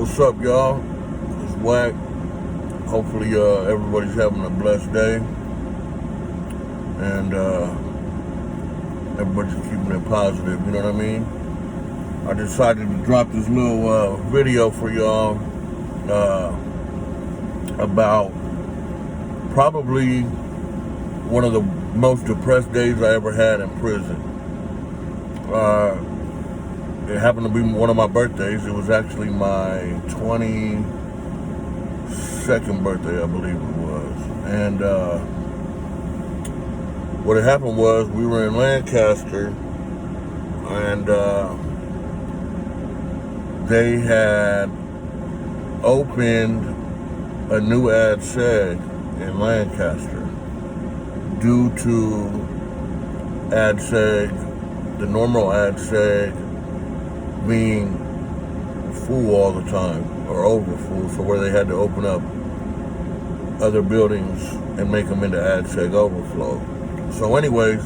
What's up, y'all? It's Wacc. Hopefully, everybody's having a blessed day, and everybody's keeping it positive. You know what I mean? I decided to drop this little video for y'all about probably one of the most depressed days I ever had in prison. It happened to be one of my birthdays. It was actually my 22nd birthday, I believe it was. And what had happened was we were in Lancaster, and they had opened a new ad seg in Lancaster due to ad seg, the normal ad seg, being full all the time or over full, so where they had to open up other buildings and make them into ad seg overflow. So anyways,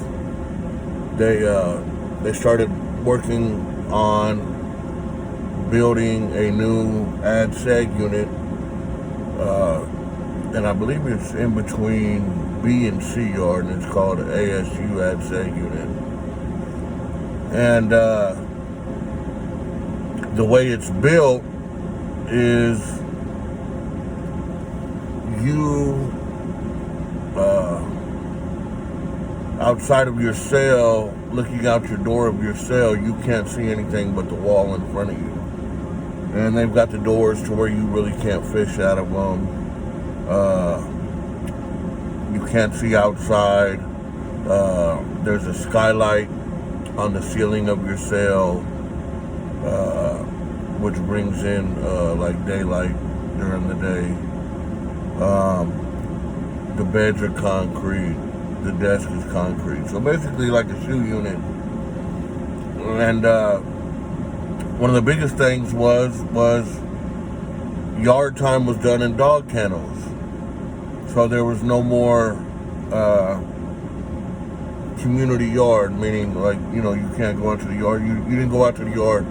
they started working on building a new ad seg unit, and I believe it's in between B and C yard, and it's called an ASU ad seg unit. And the way it's built is you, outside of your cell, looking out your door of your cell, you can't see anything but the wall in front of you. And they've got the doors to where you really can't fish out of them. You can't see outside. There's a skylight on the ceiling of your cell, which brings in like daylight during the day. The beds are concrete. The desk is concrete. So basically like a shoe unit. And one of the biggest things was yard time was done in dog kennels. So there was no more community yard, meaning like, you know, you can't go out to the yard. You didn't go out to the yard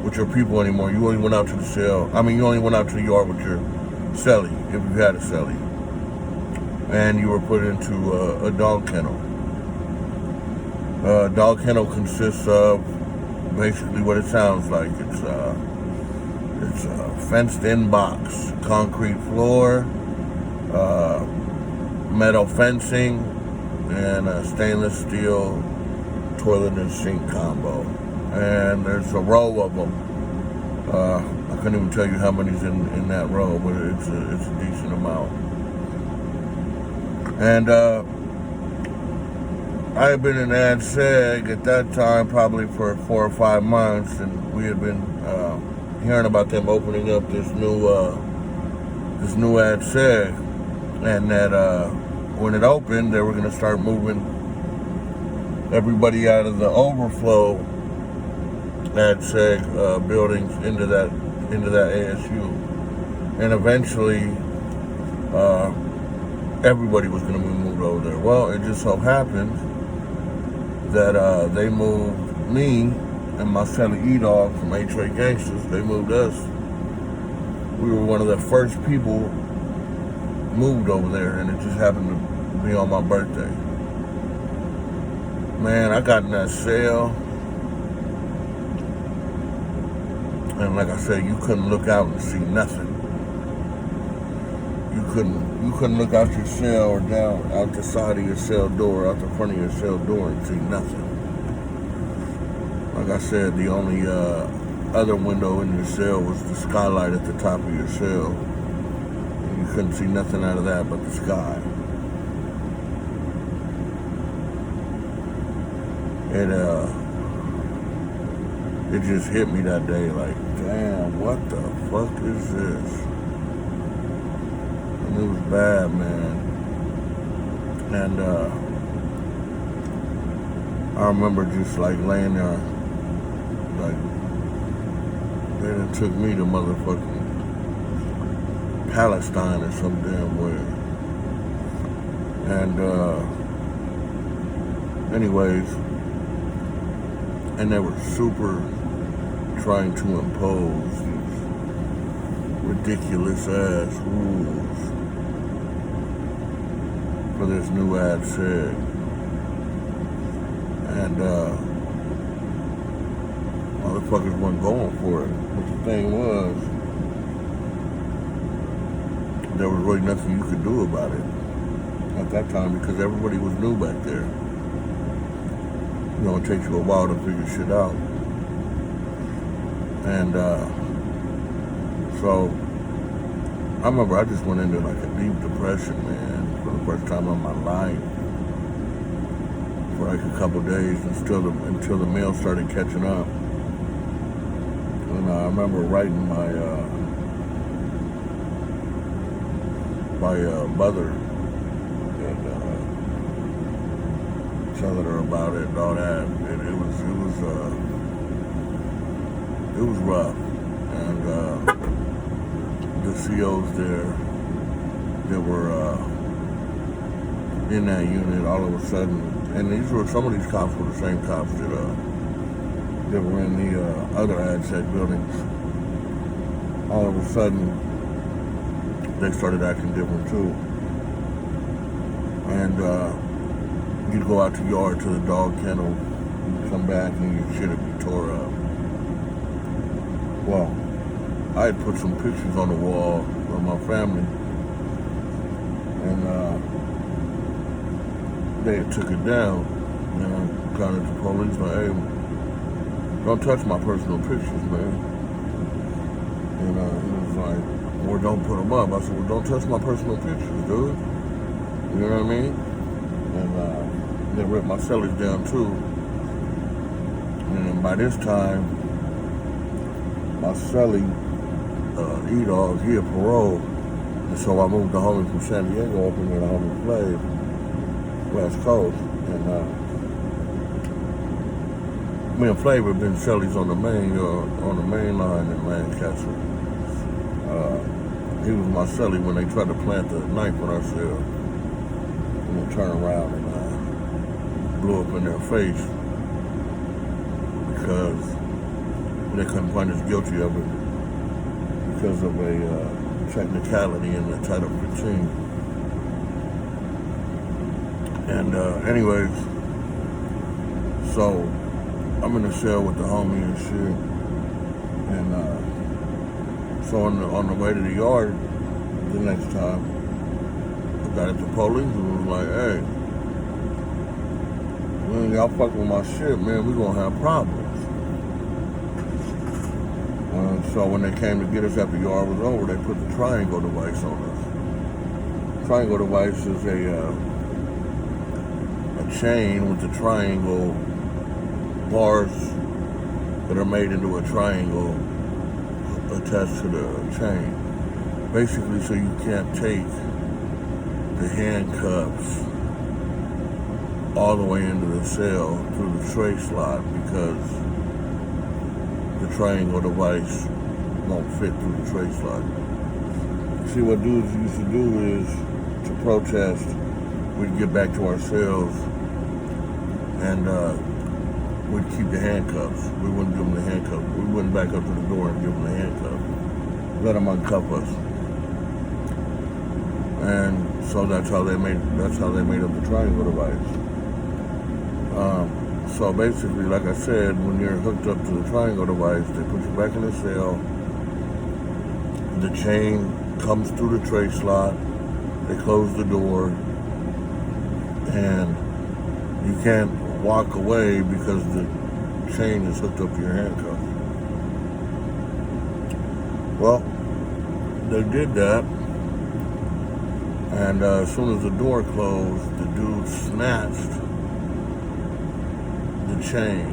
with your people anymore. You only went out to the cell. You only went out to the yard with your cellie, if you had a cellie. And you were put into a dog kennel. Dog kennel consists of basically what it sounds like. It's a fenced-in box, concrete floor, metal fencing, and a stainless steel toilet and sink combo. And there's a row of them. I couldn't even tell you how many's in that row, but it's a decent amount. And I had been in ad seg at that time probably for 4 or 5 months, and we had been hearing about them opening up this new ad seg, and that when it opened, they were going to start moving everybody out of the overflow ad seg buildings into that ASU, and eventually everybody was going to be moved over there. Well, it just so happened that they moved me and my cellie E-Dog from H-Ray Gangsters. They moved us. We were one of the first people moved over there, and it just happened to be on my birthday. Man, I got in that cell, and like I said, you couldn't look out and see nothing. You couldn't look out your cell or down out the side of your cell door, out the front of your cell door, and see nothing. Like I said, the only other window in your cell was the skylight at the top of your cell. And you couldn't see nothing out of that but the sky. It just hit me that day like, damn, what the fuck is this? And it was bad, man. And I remember just like laying there, like, they done took me to motherfucking Palestine or some damn where. And anyways, and they were super trying to impose these ridiculous ass rules for this new ad said. And motherfuckers weren't going for it. But the thing was, there was really nothing you could do about it at that time because everybody was new back there. You know, it takes you a while to figure shit out. And so I remember I just went into like a deep depression, man, for the first time in my life. For like a couple days until the mail started catching up. And I remember writing my mother and telling her about it and all that. And it was rough. And the COs there that were in that unit all of a sudden, and some of these cops were the same cops that were in the other AdSec buildings. All of a sudden, they started acting different too. And you'd go out to yard to the dog kennel, you'd come back and your shit would be tore up. Well, I had put some pictures on the wall of my family, and they had took it down. And I got at the police, like, hey, don't touch my personal pictures, man. And he was like, well, don't put them up. I said, well, don't touch my personal pictures, dude. You know what I mean? And they ripped my cellies down too. And by this time, my cellie, E-Dog, he had parole. And so I moved the homie from San Diego up in there to homie Flav, West Coast. And me and Flav had been cellies on the main line in Lancaster. He was my cellie when they tried to plant the knife in our cell. And they turned around and blew up in their face because they couldn't find us guilty of it because of a technicality in the Title 15. And anyways, so I'm in the cell with the homie and shit. And so on the way to the yard the next time, I got at the police and was like, hey, man, y'all fucking with my shit, man, we gonna have problems. So when they came to get us after the yard was over, they put the triangle device on us. Triangle device is a chain with the triangle bars that are made into a triangle attached to the chain. Basically, so you can't take the handcuffs all the way into the cell through the tray slot because the triangle device won't fit through the tray slot. See, what dudes used to do is, to protest, we'd get back to our cells and we'd keep the handcuffs. We wouldn't give them the handcuffs. We wouldn't back up to the door and give them the handcuffs. Let them uncuff us. And so that's how they made up the triangle device. So basically, like I said, when you're hooked up to the triangle device, they put you back in the cell. The chain comes through the tray slot. They close the door, and you can't walk away because the chain is hooked up to your handcuff. Well, they did that, and as soon as the door closed, the dude snatched the chain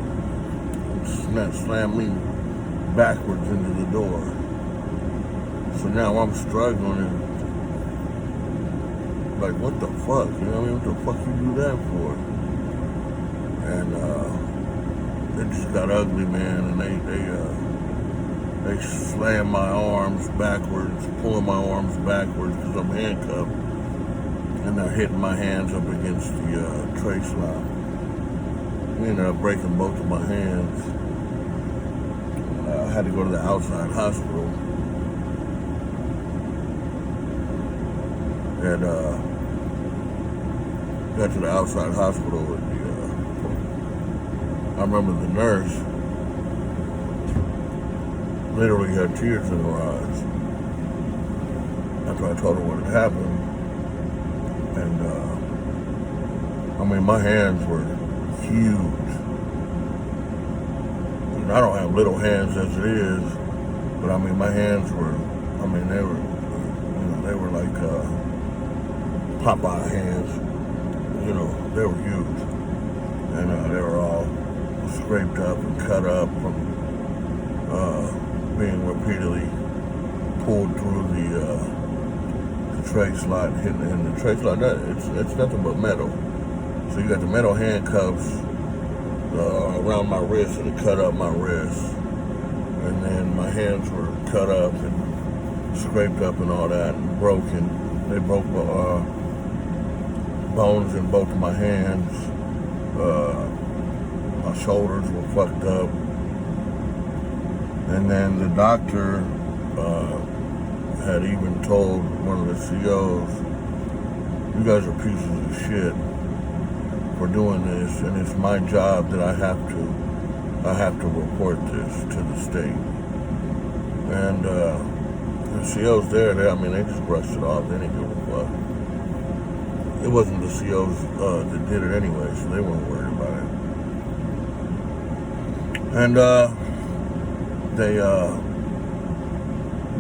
and slammed me backwards into the door. So now I'm struggling and like, what the fuck? You know what I mean? What the fuck you do that for? And it just got ugly, man. And they slammed my arms backwards, pulling my arms backwards because I'm handcuffed, and they're hitting my hands up against the tray slot. We ended up breaking both of my hands. I had to go to the outside hospital. and got to the outside hospital with I remember the nurse literally had tears in her eyes after I told her what had happened. And I mean, my hands were huge. And I don't have little hands as it is, but I mean, my hands were, I mean, they were like Popeye hands. You know, they were huge. And they were all scraped up and cut up from being repeatedly pulled through the tray slot, hitting the tray slot. It's nothing but metal. So you got the metal handcuffs around my wrist, and it cut up my wrist. And then my hands were cut up and scraped up and all that, and broken. They broke bones in both of my hands. My shoulders were fucked up. And then the doctor had even told one of the COs, "You guys are pieces of shit for doing this, and it's my job that I have to report this to the state." And the COs there, I mean, they just brushed it off. They didn't give a fuck. It wasn't the COs that did it anyway, so they weren't worried about it. And they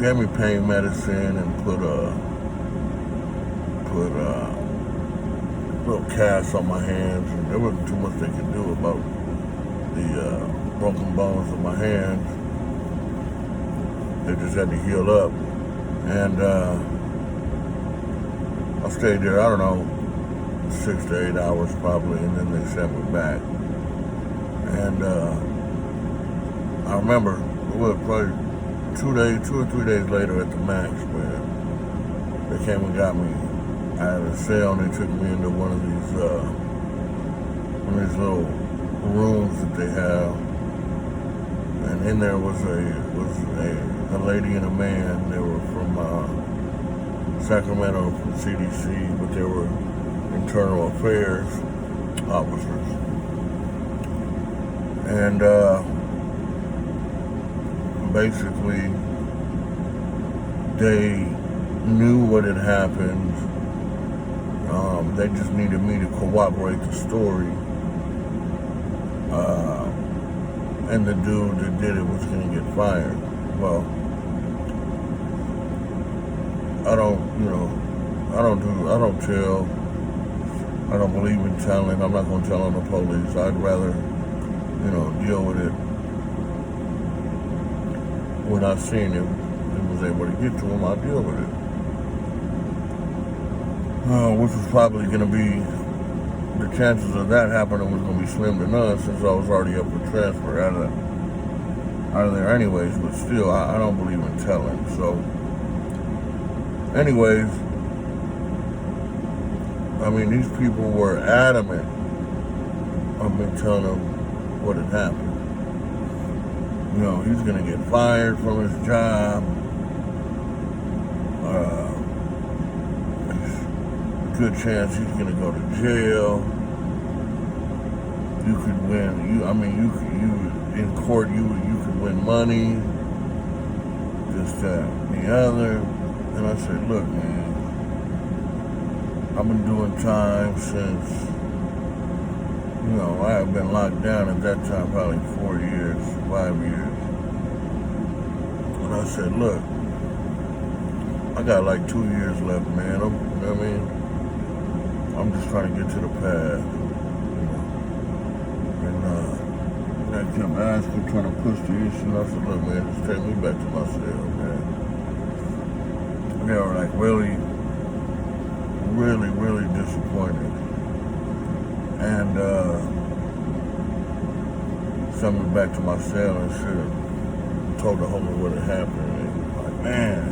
gave me pain medicine and put little casts on my hands, and there wasn't too much they could do about the broken bones of my hands. They just had to heal up. And I stayed there, I don't know, 6 to 8 hours probably, and then they sent me back. And I remember it was probably 2 or 3 days later at the max, man, they came and got me out of the cell, and they took me into one of these little rooms that they have. And in there was a lady and a man. They were from Sacramento, from CDC, but they were internal affairs officers. And basically, they knew what had happened. They just needed me to corroborate the story. And the dude that did it was going to get fired. Well, I don't tell. I don't believe in telling. I'm not going to tell on the police. I'd rather, deal with it when I seen him and was able to get to him. I'll deal with it. Which was probably going to be, the chances of that happening was going to be slim to none, since I was already up for transfer out of there anyways. But still, I don't believe in telling. So, anyways, I mean, these people were adamant on me telling them what had happened. He's going to get fired from his job. Good chance he's going to go to jail. You could win. You in court. You could win money. This, that, and the other. And I said, look, man, I've been doing time since, I have been locked down at that time probably 4 years, 5 years. And I said, look, I got like 2 years left, man. I'm just trying to get to the path. And I kept asking, trying to push the issue. And I said, look, man, just take me back to my cell, man. And they were like really, really, really disappointed. And sent me back to my cell and shit. Told the homie what had happened. And he was like, man.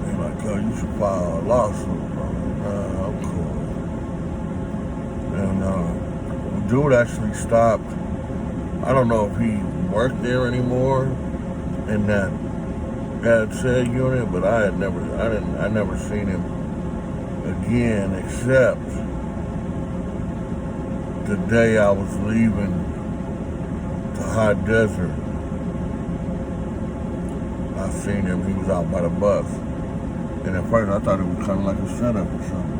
They're like, oh, you should file a lawsuit, bro. I'm cool. And the dude actually stopped. I don't know if he worked there anymore, and that Ad said unit, but I never seen him again except the day I was leaving the high desert. I seen him. He was out by the bus, and at first I thought it was kind of like a setup or something.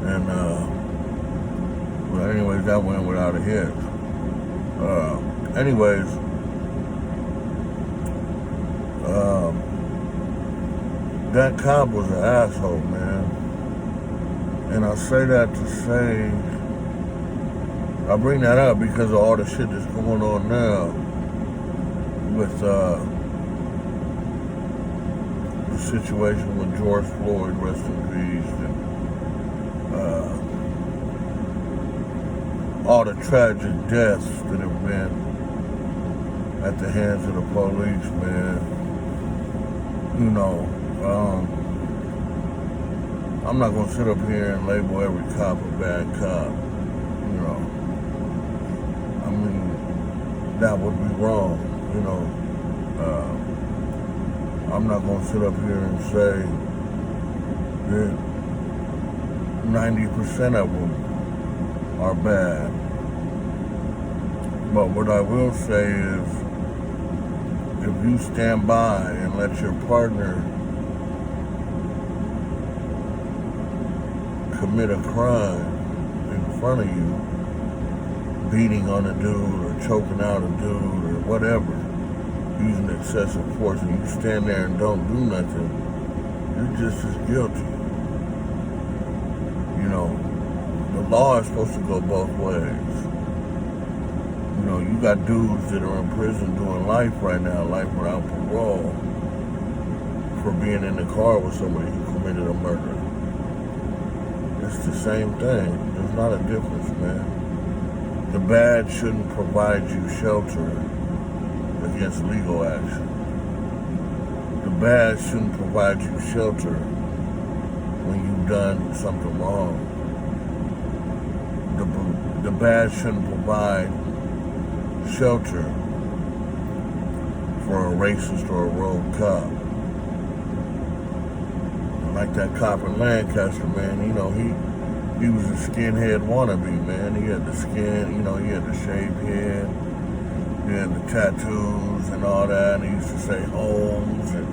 And well, anyways, that went without a hitch. Anyways, that cop was an asshole, man. And I say that to say, I bring that up because of all the shit that's going on now with the situation with George Floyd, rest in peace, and all the tragic deaths that have been at the hands of the police, man. You know, I'm not gonna sit up here and label every cop a bad cop. You know, I mean, that would be wrong. You know, I'm not gonna sit up here and say that 90% of them are bad. But what I will say is, if you stand by and let your partner commit a crime in front of you, beating on a dude or choking out a dude or whatever, using excessive force, and you stand there and don't do nothing, you're just as guilty. You know, the law is supposed to go both ways. You know, you got dudes that are in prison doing life right now, life without parole, for being in the car with somebody who committed a murder. It's the same thing. There's not a difference, man. The bad shouldn't provide you shelter against legal action. The bad shouldn't provide you shelter when you've done something wrong. The bad shouldn't provide shelter for a racist or a rogue cop. Like that cop in Lancaster, man, you know, he was a skinhead wannabe, man. He had the skin, you know, he had the shaved head, he had the tattoos and all that, and he used to say Holmes, and,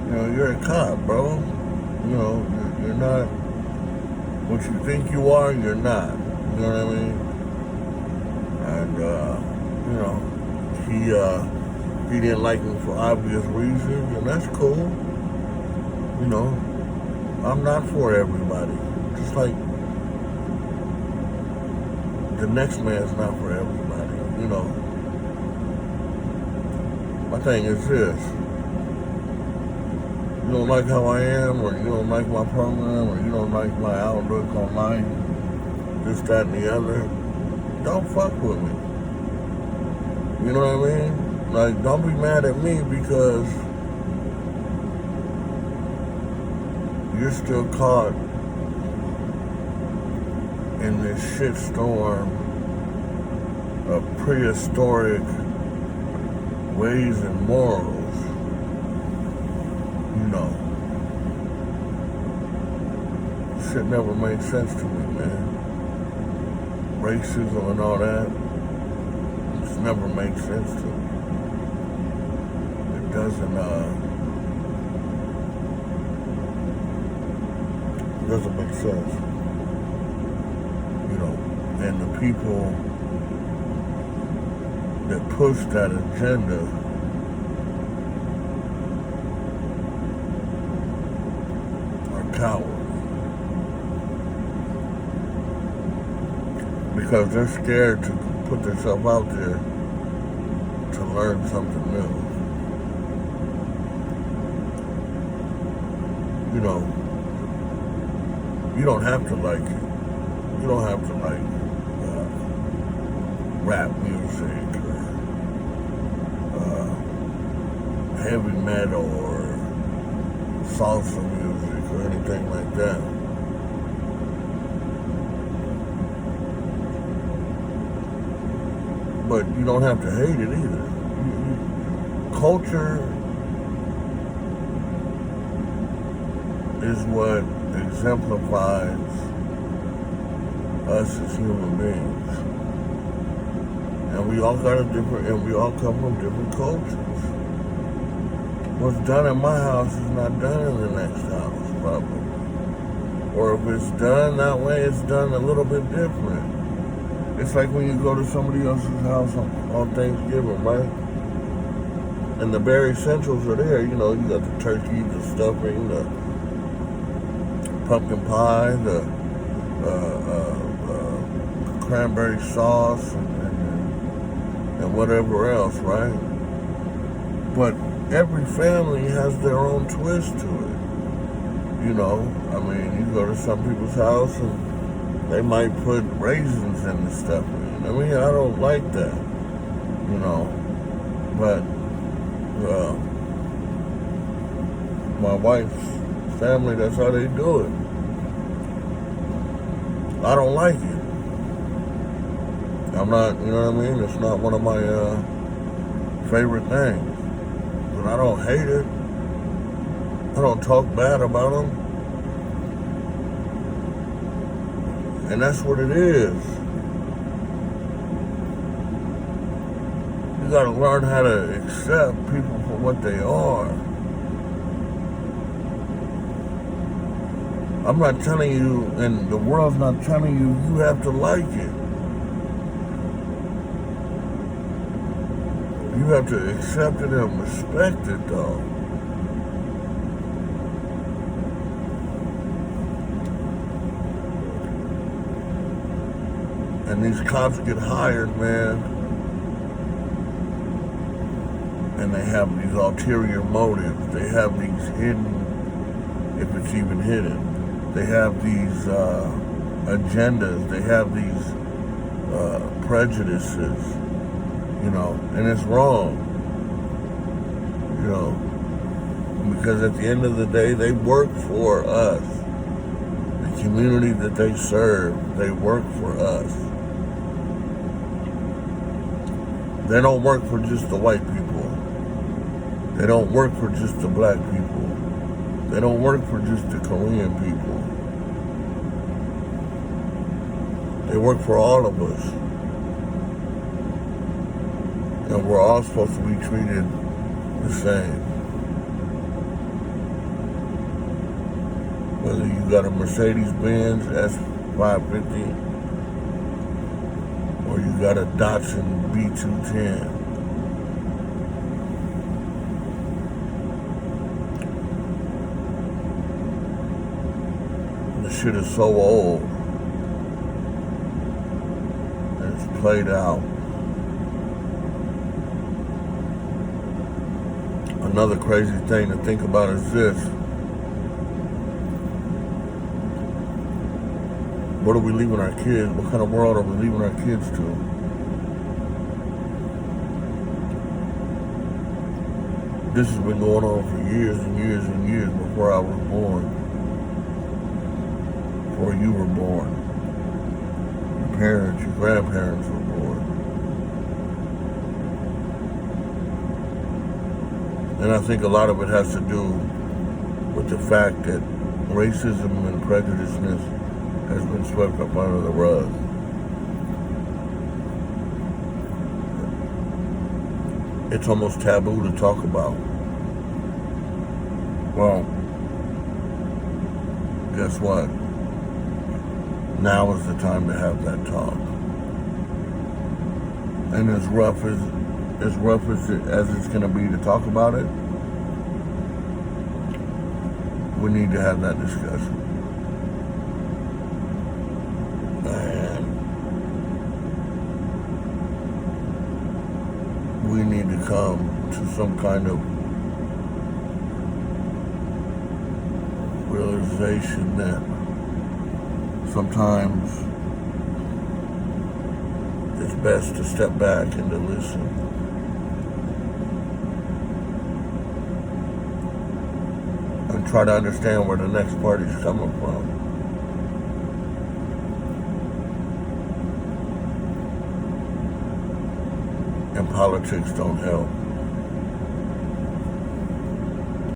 you know, you're a cop, bro. You know, you're not what you think you are, you're not. You know what I mean? And, you know, he didn't like me for obvious reasons, and that's cool. You know, I'm not for everybody. Just like the next man's not for everybody. You know, my thing is this. You don't like how I am, or you don't like my program, or you don't like my outlook on life, this, that, and the other, don't fuck with me. You know what I mean? Like, don't be mad at me because you're still caught in this shitstorm of prehistoric ways and morals. You know, shit never made sense to me, man. Racism and all that, it's never made sense to me. It doesn't make sense. You know, and the people that push that agenda are cowards. Because they're scared to put themselves out there to learn something new. You know, you don't have to like it. You don't have to like rap music or heavy metal or salsa music or anything like that. But you don't have to hate it either. Culture is what exemplifies us as human beings. And we all come from different cultures. What's done in my house is not done in the next house, probably. Or if it's done that way, it's done a little bit different. It's like when you go to somebody else's house on Thanksgiving, right? And the bare essentials are there. You know, you got the turkey, the stuffing, the pumpkin pie, the cranberry sauce, and whatever else, right? But every family has their own twist to it. You know, I mean, you go to some people's house and they might put raisins in the stuffing. I mean, I don't like that, you know. But my wife's family, that's how they do it. I don't like it. I'm not, you know what I mean? It's not one of my favorite things. But I don't hate it. I don't talk bad about them. And that's what it is. You gotta learn how to accept people for what they are. I'm not telling you, and the world's not telling you, you have to like it. You have to accept it and respect it, though. And these cops get hired, man, and they have these ulterior motives. They have these hidden, if it's even hidden, they have these agendas. They have these prejudices, you know, and it's wrong, you know, because at the end of the day, they work for us. The community that they serve, they work for us. They don't work for just the white people. They don't work for just the black people. They don't work for just the Korean people. They work for all of us. And we're all supposed to be treated the same. Whether you got a Mercedes-Benz S550 or you got a Datsun B210. The shit is so old and it's played out. Another crazy thing to think about is this. What are we leaving our kids? What kind of world are we leaving our kids to? This has been going on for years and years and years before I was born. Before you were born. Your parents, your grandparents were born. And I think a lot of it has to do with the fact that racism and prejudiceness has been swept up under the rug. It's almost taboo to talk about. Well, guess what? Now is the time to have that talk. And as rough as it's going to be to talk about it, we need to have that discussion. And we need to come to some kind of realization that sometimes it's best to step back and to listen. And try to understand where the next party's coming from. And politics don't help.